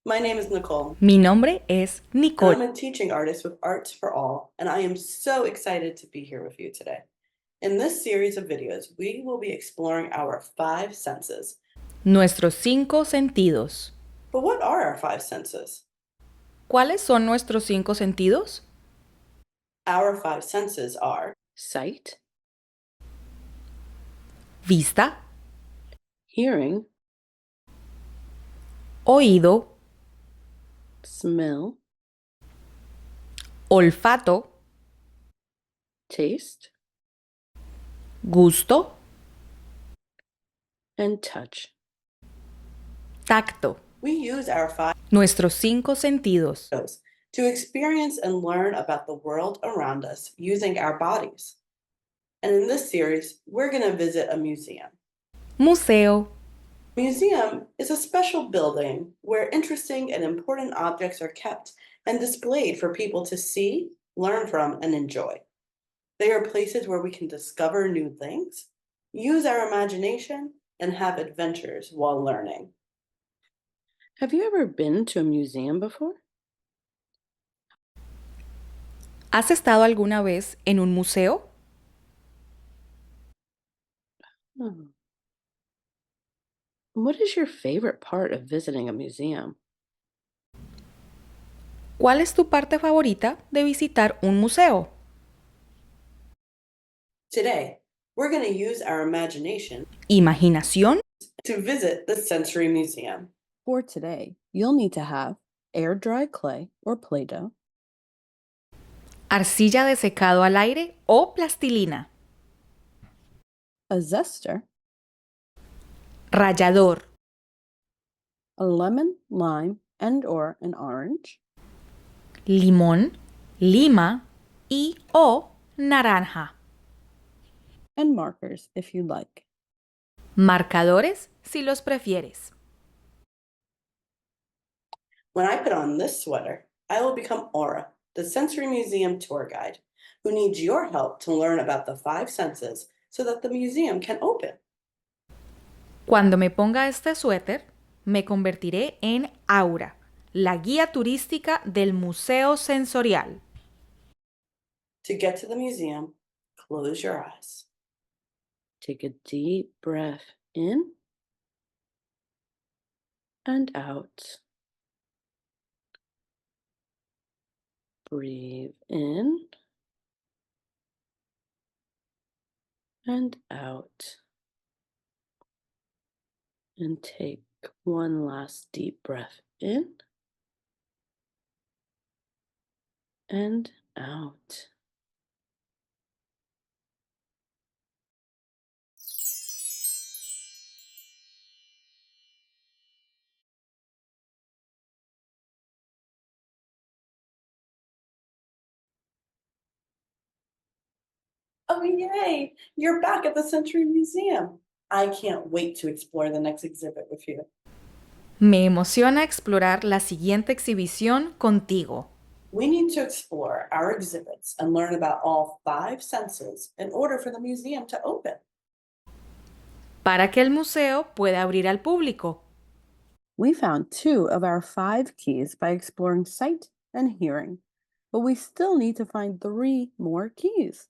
My name is Nicole, Mi nombre es and Nicole. I'm a teaching artist with Arts for All, and I am so excited to be here with you today. In this series of videos, we will be exploring our five senses. Nuestros cinco sentidos. But what are our five senses? ¿Cuáles son nuestros cinco sentidos? Our five senses are sight, Vista, hearing, oído, smell, olfato, taste, gusto, and touch. tacto. we use our five Nuestros cinco sentidos senses to experience and learn about the world around us using our bodies. And in this series, we're going to visit a museum. Museo. Museum is a special building where interesting and important objects are kept and displayed for people to see, learn from, and enjoy. They are places where we can discover new things, use our imagination, and have adventures while learning. Have you ever been to a museum before? ¿Has estado alguna vez en un museo? Oh. What is your favorite part of visiting a museum? ¿Cuál es tu parte favorita de visitar un museo? Today, we're going to use our imagination Imaginación, to visit the Sensory Museum. For today, you'll need to have air-dry clay or Play-Doh, arcilla de secado al aire o plastilina, a zester, rallador, a lemon, lime, and/or an orange, limón, lima y o naranja. and markers if you'd like. Marcadores si los prefieres. When I put on this sweater, I will become Aura, the Sensory Museum tour guide, who needs your help to learn about the five senses so that the museum can open. Cuando me ponga este suéter, me convertiré en Aura, la guía turística del Museo Sensorial. To get to the museum, close your eyes. Take a deep breath in and out. Breathe in and out. And take one last deep breath in and out. Oh, yay! You're back at the Sensory Museum. I can't wait to explore the next exhibit with you. Me emociona explorar la siguiente exhibición contigo. We need to explore our exhibits and learn about all five senses in order for the museum to open. Para que el museo pueda abrir al público. We found 2 of our 5 keys by exploring sight and hearing, but we still need to find 3 more keys.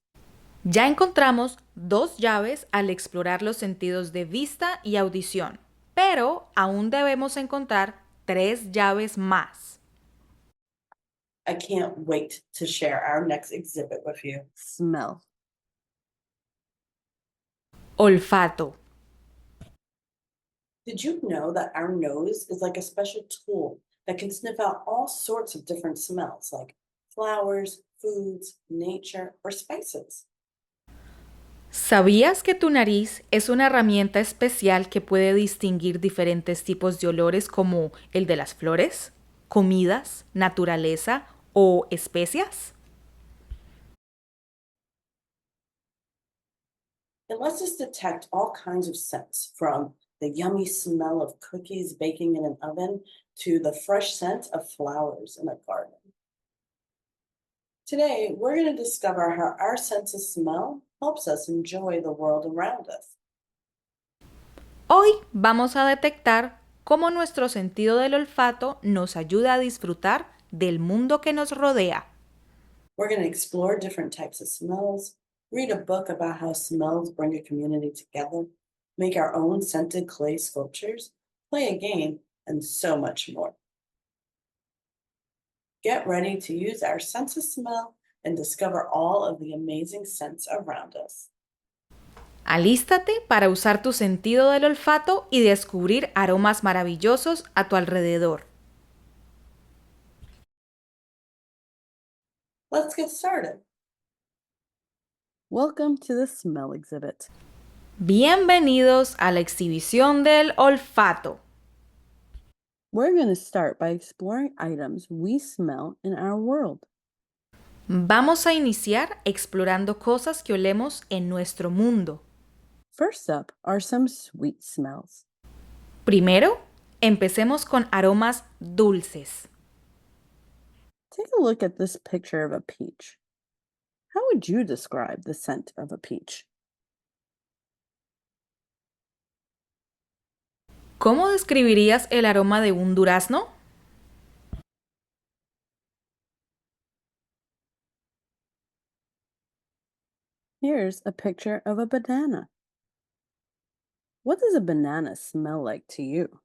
Ya encontramos 2 llaves al explorar los sentidos de vista y audición, pero aún debemos encontrar 3 llaves más. I can't wait to share our next exhibit with you. Smell. Olfato. Did you know that our nose is like a special tool that can sniff out all sorts of different smells like flowers, foods, nature, or spices? ¿Sabías que tu nariz es una herramienta especial que puede distinguir diferentes tipos de olores como el de las flores, comidas, naturaleza o especias? It lets us detect all kinds of scents, from the yummy smell of cookies baking in an oven to the fresh scent of flowers in a garden. Today, we're going to discover how our sense of smell helps us enjoy the world around us. Hoy vamos a detectar cómo nuestro sentido del olfato nos ayuda a disfrutar del mundo que nos rodea. We're going to explore different types of smells, read a book about how smells bring a community together, make our own scented clay sculptures, play a game, and so much more. Get ready to use our sense of smell and discover all of the amazing scents around us. Alístate para usar tu sentido del olfato y descubrir aromas maravillosos a tu alrededor. Let's get started. Welcome to the smell exhibit. Bienvenidos a la exhibición del olfato. We're going to start by exploring items we smell in our world. Vamos a iniciar explorando cosas que olemos en nuestro mundo. First up are some sweet smells. Primero, empecemos con aromas dulces. Take a look at this picture of a peach. How would you describe the scent of a peach? ¿Cómo describirías el aroma de un durazno? Here's a picture of a banana. What does a banana smell like to you?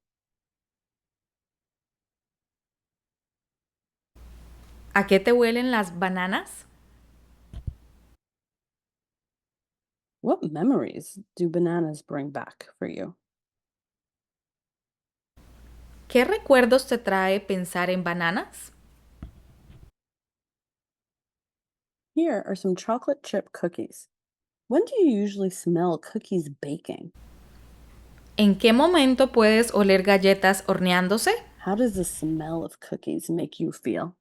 ¿A qué te huelen las bananas? What memories do bananas bring back for you? ¿Qué recuerdos te trae pensar en bananas? Here are some chocolate chip cookies. When do you usually smell cookies baking? ¿En qué momento puedes oler galletas horneándose? How does the smell of cookies make you feel?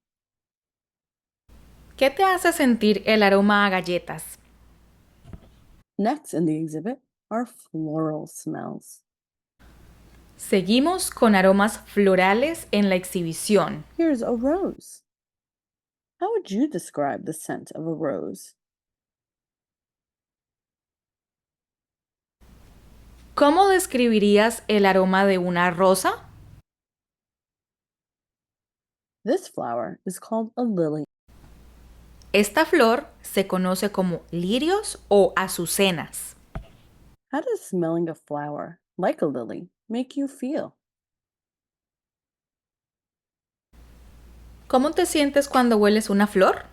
¿Qué te hace sentir el aroma a galletas? Next in the exhibit are floral smells. Seguimos con aromas florales en la exhibición. Here's a rose. How would you describe the scent of a rose? ¿Cómo describirías el aroma de una rosa? This flower is called a lily. Esta flor se conoce como lirios o azucenas. How does smelling a flower, like a lily, make you feel? ¿Cómo te sientes cuando hueles una flor?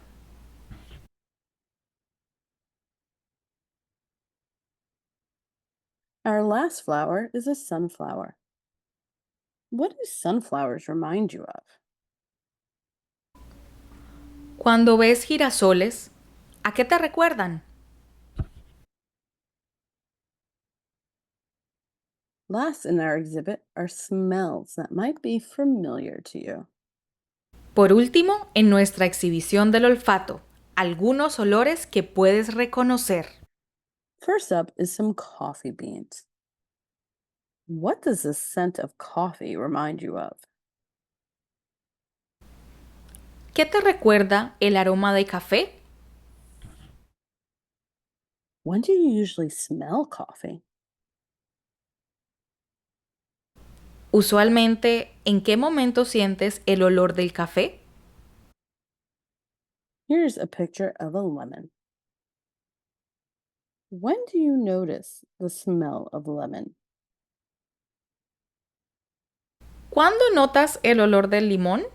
Our last flower is a sunflower. What do sunflowers remind you of? Cuando ves girasoles, ¿a qué te recuerdan? Last in our exhibit are smells that might be familiar to you. Por último, en nuestra exhibición del olfato, algunos olores que puedes reconocer. First up is some coffee beans. What does the scent of coffee remind you of? ¿Qué te recuerda el aroma de café? When do you usually smell coffee? Usualmente, ¿en qué momento sientes el olor del café? Here's a picture of a lemon. When do you notice the smell of lemon? ¿Cuándo notas el olor del limón?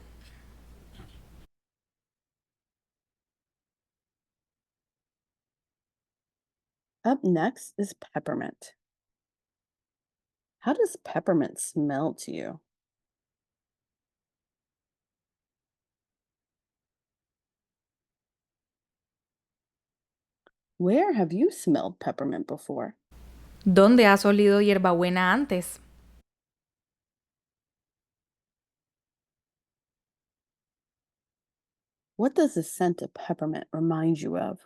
Up next is peppermint. How does peppermint smell to you? Where have you smelled peppermint before? ¿Dónde has olido hierbabuena antes? What does the scent of peppermint remind you of?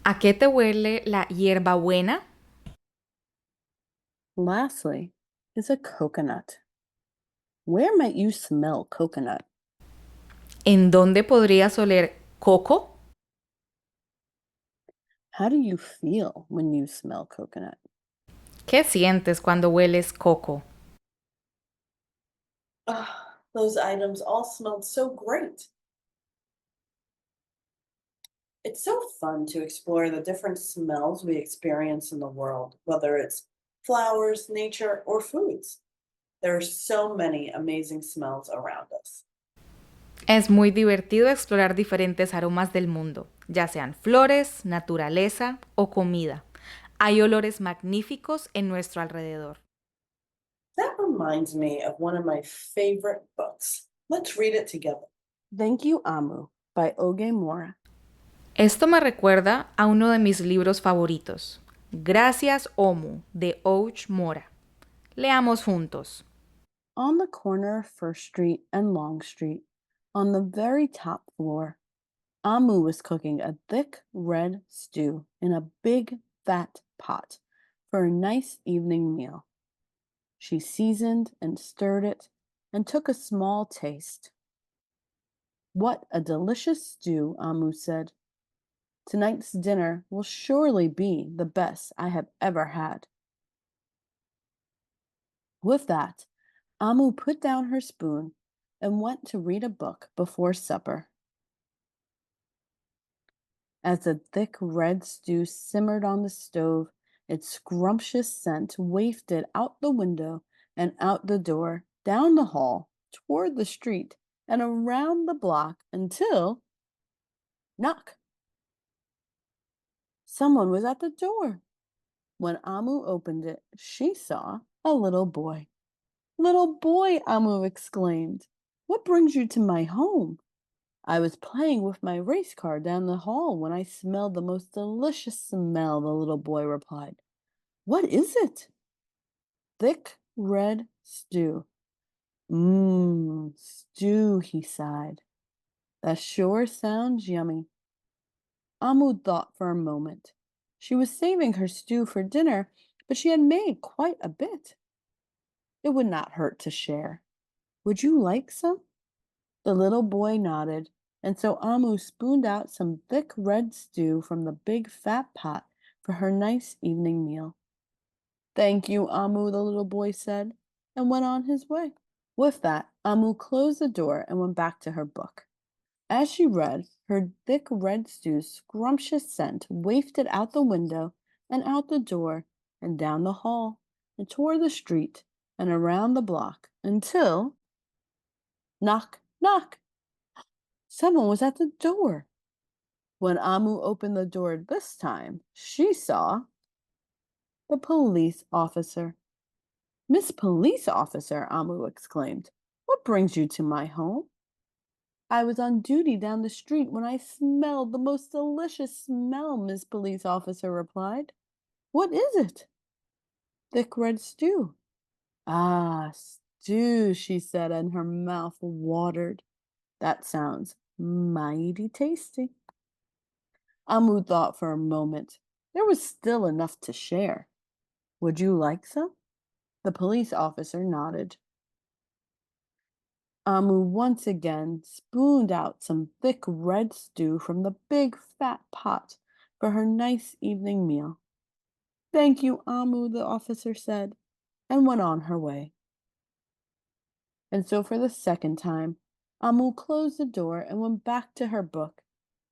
¿A qué te huele la hierbabuena? Lastly is a coconut. Where might you smell coconut? ¿En dónde podrías oler coco? How do you feel when you smell coconut? ¿Qué sientes cuando hueles coco? Ah, those items all smelled so great. It's so fun to explore the different smells we experience in the world, whether it's flowers, nature, or foods. There are so many amazing smells around us. Es muy divertido explorar diferentes aromas del mundo, ya sean flores, naturaleza o comida. Hay olores magníficos en nuestro alrededor. That reminds me of one of my favorite books. Let's read it together. Thank You, Amu by Oge Mora. Esto me recuerda a uno de mis libros favoritos, Gracias Omu, de Ouch Mora. Leamos juntos. On the corner of First Street and Long Street, on the very top floor, Amu was cooking a thick red stew in a big fat pot for a nice evening meal. She seasoned and stirred it and took a small taste. What a delicious stew, Amu said. Tonight's dinner will surely be the best I have ever had. With that, Amu put down her spoon and went to read a book before supper. As the thick red stew simmered on the stove, its scrumptious scent wafted out the window and out the door, down the hall, toward the street, and around the block until knock! Someone was at the door. When Amu opened it, she saw a little boy. Little boy, Amu exclaimed, what brings you to my home? I was playing with my race car down the hall when I smelled the most delicious smell, the little boy replied. What is it? Thick red stew. Stew, he sighed. That sure sounds yummy. Amu thought for a moment. She was saving her stew for dinner, but she had made quite a bit. It would not hurt to share. Would you like some? The little boy nodded, and so Amu spooned out some thick red stew from the big fat pot for her nice evening meal. Thank you, Amu, the little boy said, and went on his way. With that, Amu closed the door and went back to her book. As she read, her thick red stew's scrumptious scent wafted out the window and out the door and down the hall and toward the street and around the block until knock, knock. Someone was at the door. When Amu opened the door this time, she saw the police officer. Miss Police Officer, Amu exclaimed, what brings you to my home? I was on duty down the street when I smelled the most delicious smell, Miss Police Officer replied. What is it? Thick red stew. Ah, stew, she said, and her mouth watered. That sounds mighty tasty. Amu thought for a moment. There was still enough to share. Would you like some? The police officer nodded. Amu once again spooned out some thick red stew from the big fat pot for her nice evening meal. Thank you, Amu, the officer said, and went on her way. And so for the second time, Amu closed the door and went back to her book.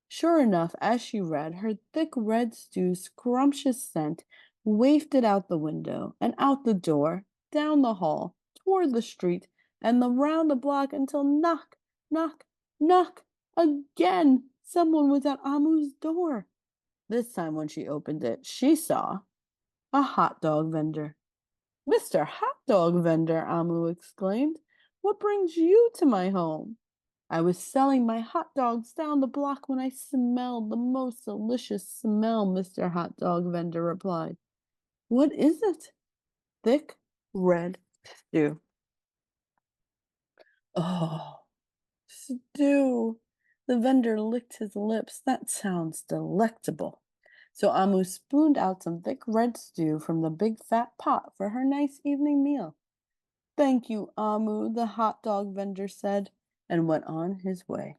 Sure enough, as she read, her thick red stew's scrumptious scent wafted out the window and out the door, down the hall, toward the street, and around the block until knock, knock, knock. Again, someone was at Amu's door. This time when she opened it, she saw a hot dog vendor. Mr. Hot Dog Vendor, Amu exclaimed, what brings you to my home? I was selling my hot dogs down the block when I smelled the most delicious smell, Mr. Hot Dog Vendor replied. What is it? Thick red stew. Oh, stew. The vendor licked his lips. That sounds delectable. So Amu spooned out some thick red stew from the big fat pot for her nice evening meal. Thank you, Amu, the hot dog vendor said, and went on his way.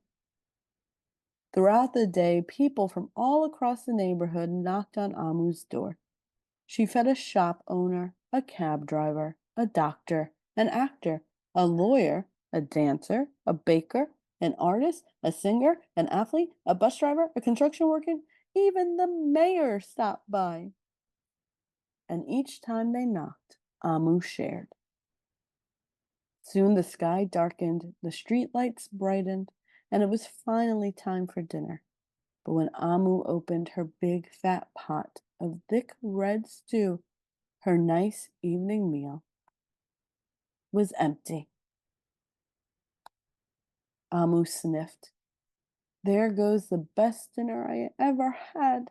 Throughout the day, people from all across the neighborhood knocked on Amu's door. She fed a shop owner, a cab driver, a doctor, an actor, a lawyer, a dancer, a baker, an artist, a singer, an athlete, a bus driver, a construction worker, even the mayor stopped by. And each time they knocked, Amu shared. Soon the sky darkened, the street lights brightened, and it was finally time for dinner. But when Amu opened her big fat pot of thick red stew, her nice evening meal was empty. Amu sniffed. There goes the best dinner I ever had.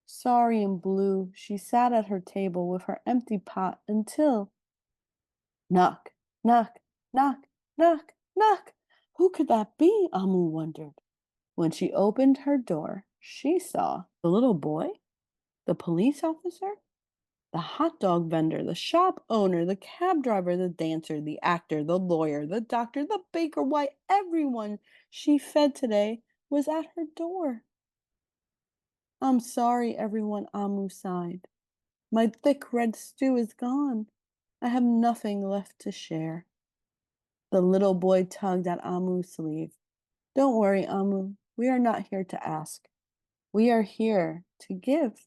Sorry and blue, she sat at her table with her empty pot until knock, knock, knock, knock, knock. Who could that be? Amu wondered. When she opened her door, she saw the little boy, the police officer, the hot dog vendor, the shop owner, the cab driver, the dancer, the actor, the lawyer, the doctor, the baker. Why, everyone she fed today was at her door. I'm sorry, everyone, Amu sighed. My thick red stew is gone. I have nothing left to share. The little boy tugged at Amu's sleeve. Don't worry, Amu. We are not here to ask. We are here to give.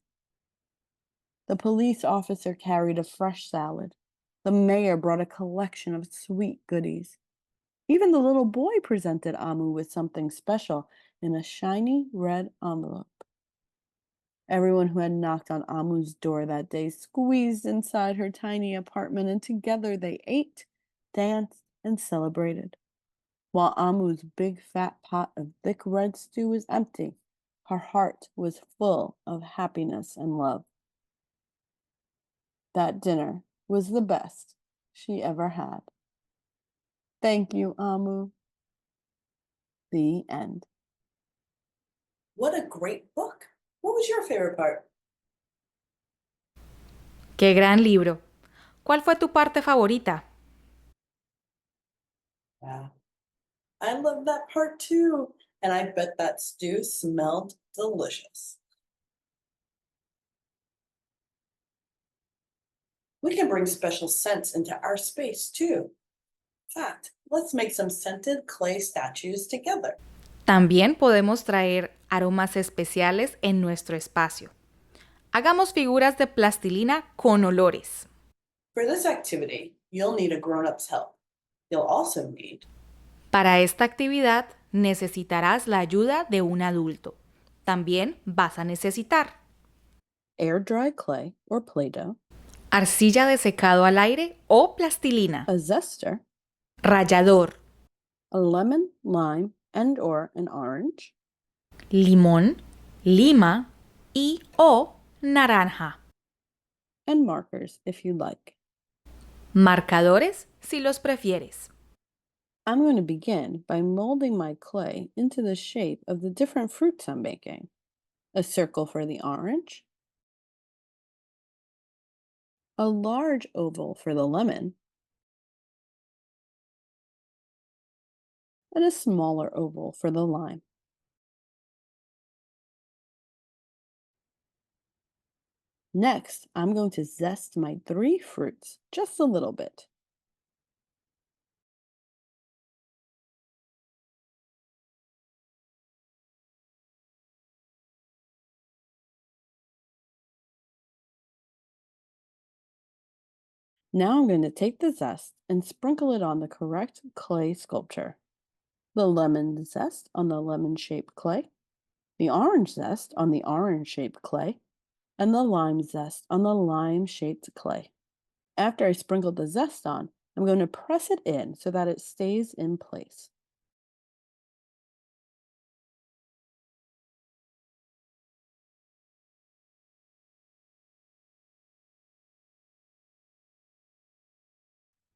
The police officer carried a fresh salad. The mayor brought a collection of sweet goodies. Even the little boy presented Amu with something special in a shiny red envelope. Everyone who had knocked on Amu's door that day squeezed inside her tiny apartment, and together they ate, danced, and celebrated. While Amu's big fat pot of thick red stew was empty, her heart was full of happiness and love. That dinner was the best she ever had. Thank you, Amu. The end. What a great book. What was your favorite part? ¡Qué gran libro! ¿Cuál fue tu parte favorita? Yeah, I love that part too. And I bet that stew smelled delicious. We can bring special scents into our space too. In fact, let's make some scented clay statues together. También podemos traer aromas especiales en nuestro espacio. Hagamos figuras de plastilina con olores. For this activity, you'll need a grown-up's help. You'll also need Para esta actividad necesitarás la ayuda de un adulto. También vas a necesitar Air dry clay or Play-Doh, arcilla de secado al aire o plastilina, a zester, rallador, a lemon, lime, and or an orange, limón, lima y o naranja. and markers if you like. Marcadores si los prefieres. I'm going to begin by molding my clay into the shape of the different fruits I'm making. A circle for the orange, a large oval for the lemon, and a smaller oval for the lime. Next, I'm going to zest my 3 fruits just a little bit. Now I'm going to take the zest and sprinkle it on the correct clay sculpture. The lemon zest on the lemon-shaped clay, the orange zest on the orange-shaped clay, and the lime zest on the lime-shaped clay. After I sprinkle the zest on, I'm going to press it in so that it stays in place.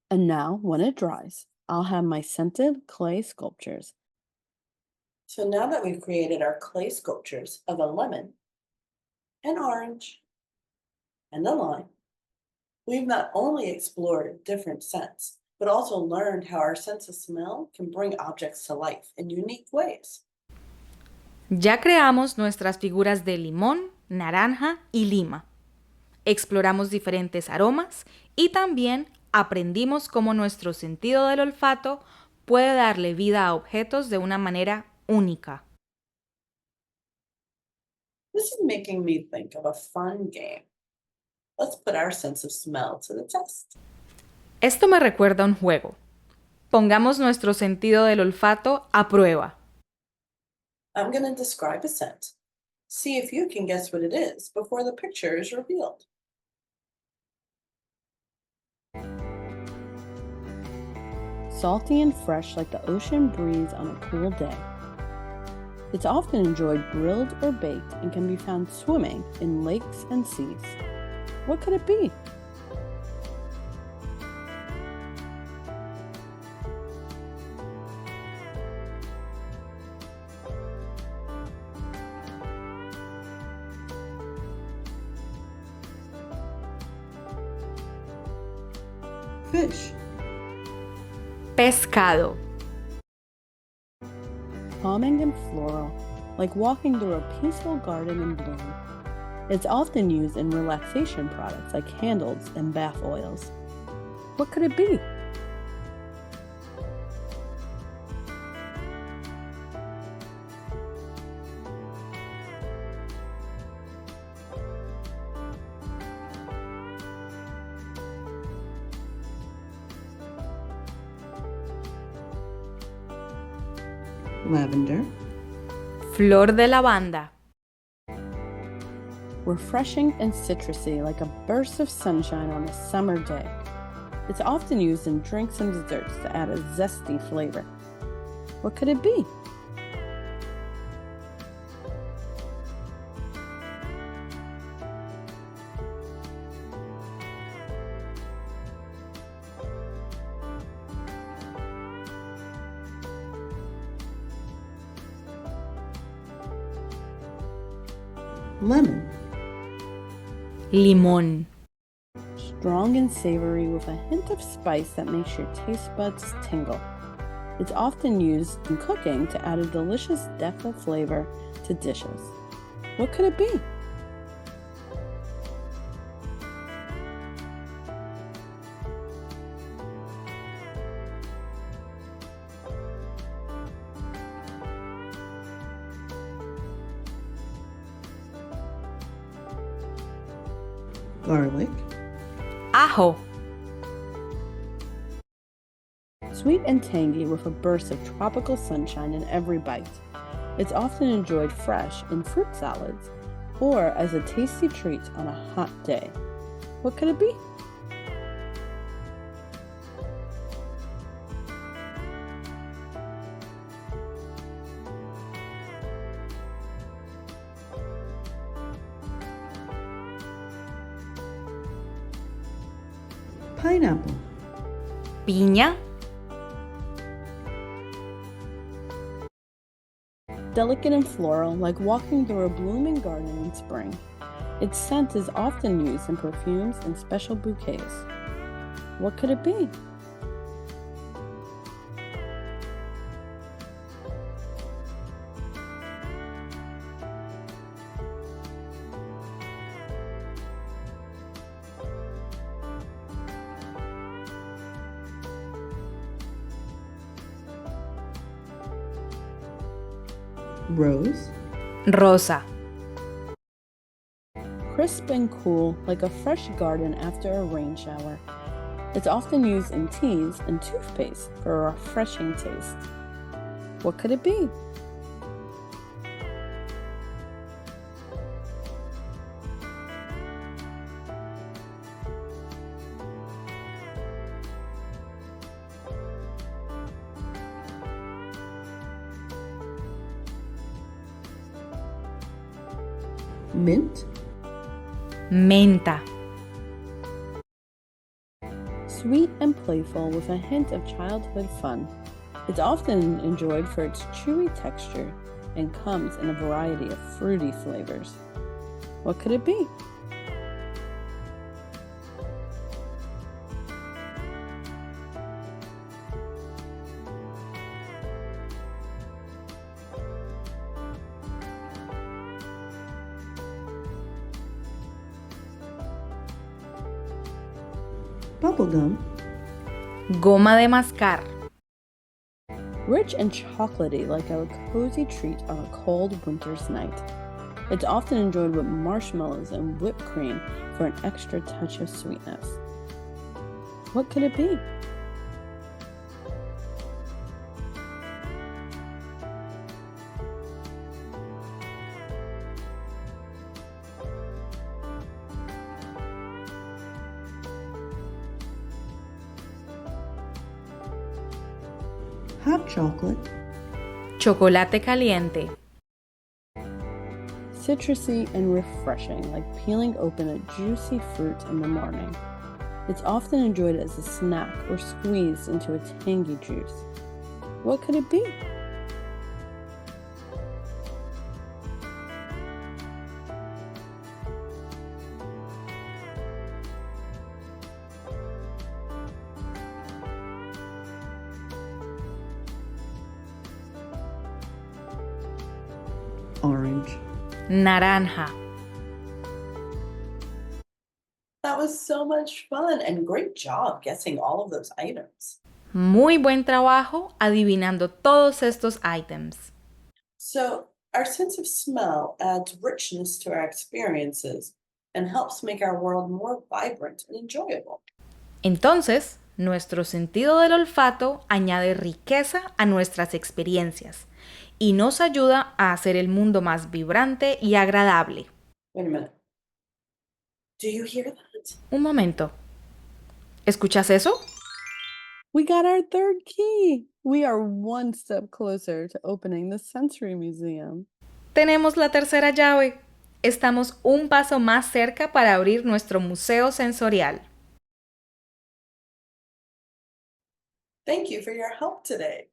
And now, when it dries, I'll have my scented clay sculptures. So now that we've created our clay sculptures of a lemon, an orange, and a lime, we've not only explored different scents, but also learned how our sense of smell can bring objects to life in unique ways. Ya creamos nuestras figuras de limón, naranja y lima. Exploramos diferentes aromas y también aprendimos cómo nuestro sentido del olfato puede darle vida a objetos de una manera única. This is making me think of a fun game. Let's put our sense of smell to the test. Esto me recuerda a un juego. Pongamos nuestro sentido del olfato a prueba. I'm going to describe a scent. See if you can guess what it is before the picture is revealed. Salty and fresh like the ocean breeze on a cool day. It's often enjoyed grilled or baked and can be found swimming in lakes and seas. What could it be? Fish. Pescado. Calming and floral, like walking through a peaceful garden in bloom. It's often used in relaxation products like candles and bath oils. What could it be? Lavender. Flor de lavanda. Refreshing and citrusy like a burst of sunshine on a summer day. It's often used in drinks and desserts to add a zesty flavor. What could it be? Lemon. Limón. Strong and savory with a hint of spice that makes your taste buds tingle. It's often used in cooking to add a delicious depth of flavor to dishes. What could it be? Garlic. Ajo. Sweet and tangy with a burst of tropical sunshine in every bite. It's often enjoyed fresh in fruit salads or as a tasty treat on a hot day. What could it be? Pineapple. Piña. Delicate and floral, like walking through a blooming garden in spring. Its scent is often used in perfumes and special bouquets. What could it be? Rose. Rosa. Crisp and cool, like a fresh garden after a rain shower. It's often used in teas and toothpaste for a refreshing taste. What could it be? Mint. Menta. Sweet and playful with a hint of childhood fun. It's often enjoyed for its chewy texture and comes in a variety of fruity flavors. What could it be? Bubblegum. Goma de mascar. Rich and chocolatey, like a cozy treat on a cold winter's night. It's often enjoyed with marshmallows and whipped cream for an extra touch of sweetness. What could it be? Hot chocolate. Chocolate caliente. Citrusy and refreshing, like peeling open a juicy fruit in the morning. It's often enjoyed as a snack or squeezed into a tangy juice. What could it be? Orange. Naranja. That was so much fun and great job guessing all of those items. Muy buen trabajo adivinando todos estos items. So, our sense of smell adds richness to our experiences and helps make our world more vibrant and enjoyable. Entonces, nuestro sentido del olfato añade riqueza a nuestras experiencias y nos ayuda a hacer el mundo más vibrante y agradable. Wait a minute. Do you hear that? Un momento. ¿Escuchas eso? We got our third key. We are one step closer to opening the Sensory Museum. Tenemos la tercera llave. Estamos un paso más cerca para abrir nuestro museo sensorial. Thank you for your help today.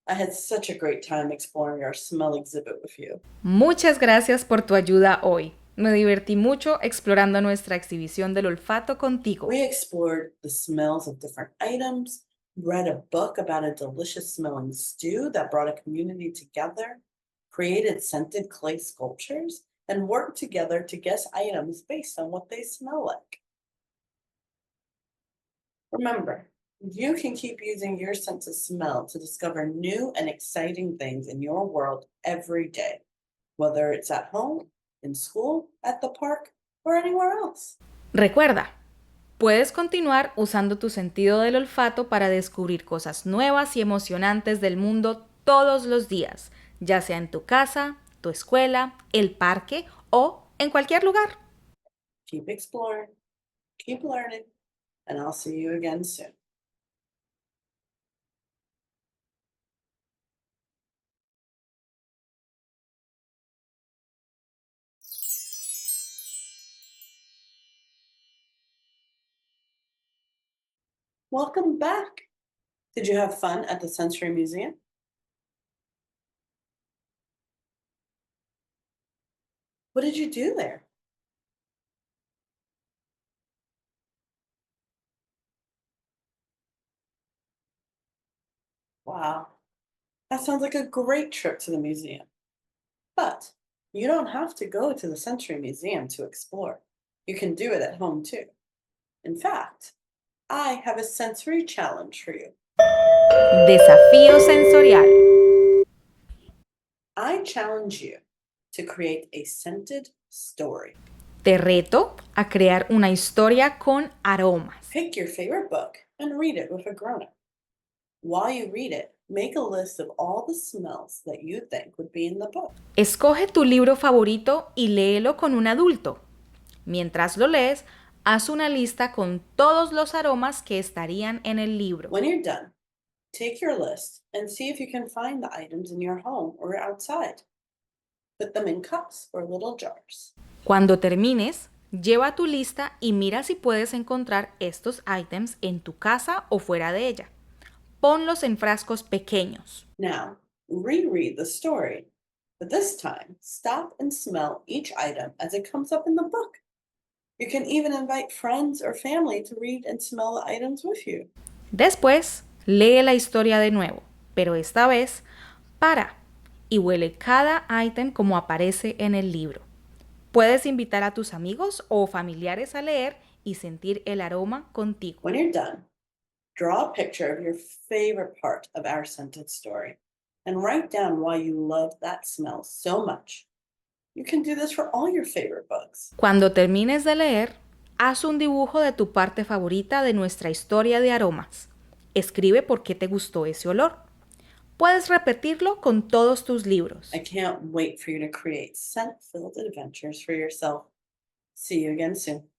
I had such a great time exploring our smell exhibit with you. Muchas gracias por tu ayuda hoy. Me divertí mucho explorando nuestra exhibición del olfato contigo. We explored the smells of different items, read a book about a delicious smelling stew that brought a community together, created scented clay sculptures, and worked together to guess items based on what they smell like. Remember, you can keep using your sense of smell to discover new and exciting things in your world every day, whether it's at home, in school, at the park, or anywhere else. Recuerda, puedes continuar usando tu sentido del olfato para descubrir cosas nuevas y emocionantes del mundo todos los días, ya sea en tu casa, tu escuela, el parque o en cualquier lugar. Keep exploring, keep learning, and I'll see you again soon. Welcome back. Did you have fun at the Sensory Museum? What did you do there? Wow, that sounds like a great trip to the museum. But you don't have to go to the Sensory Museum to explore. You can do it at home too. In fact, I have a sensory challenge for you. Desafío sensorial. I challenge you to create a scented story. Te reto a crear una historia con aromas. Pick your favorite book and read it with a grown-up. While you read it, make a list of all the smells that you think would be in the book. Escoge tu libro favorito y léelo con un adulto. Mientras lo lees, haz una lista con todos los aromas que estarían en el libro. When you're done, take your list and see if you can find the items in your home or outside. Put them in cups or little jars. Cuando termines, lleva tu lista y mira si puedes encontrar estos items en tu casa o fuera de ella. Ponlos en frascos pequeños. Now, reread the story, but this time, stop and smell each item as it comes up in the book. You can even invite friends or family to read and smell the items with you. Después, lee la historia de nuevo, pero esta vez, para y huele cada ítem como aparece en el libro. Puedes invitar a tus amigos o familiares a leer y sentir el aroma contigo. When you're done, draw a picture of your favorite part of our scented story and write down why you love that smell so much. You can do this for all your favorite books. Cuando termines de leer, haz un dibujo de tu parte favorita de nuestra historia de aromas. Escribe por qué te gustó ese olor. Puedes repetirlo con todos tus libros. I can't wait for you to create scent-filled adventures for yourself. See you again soon.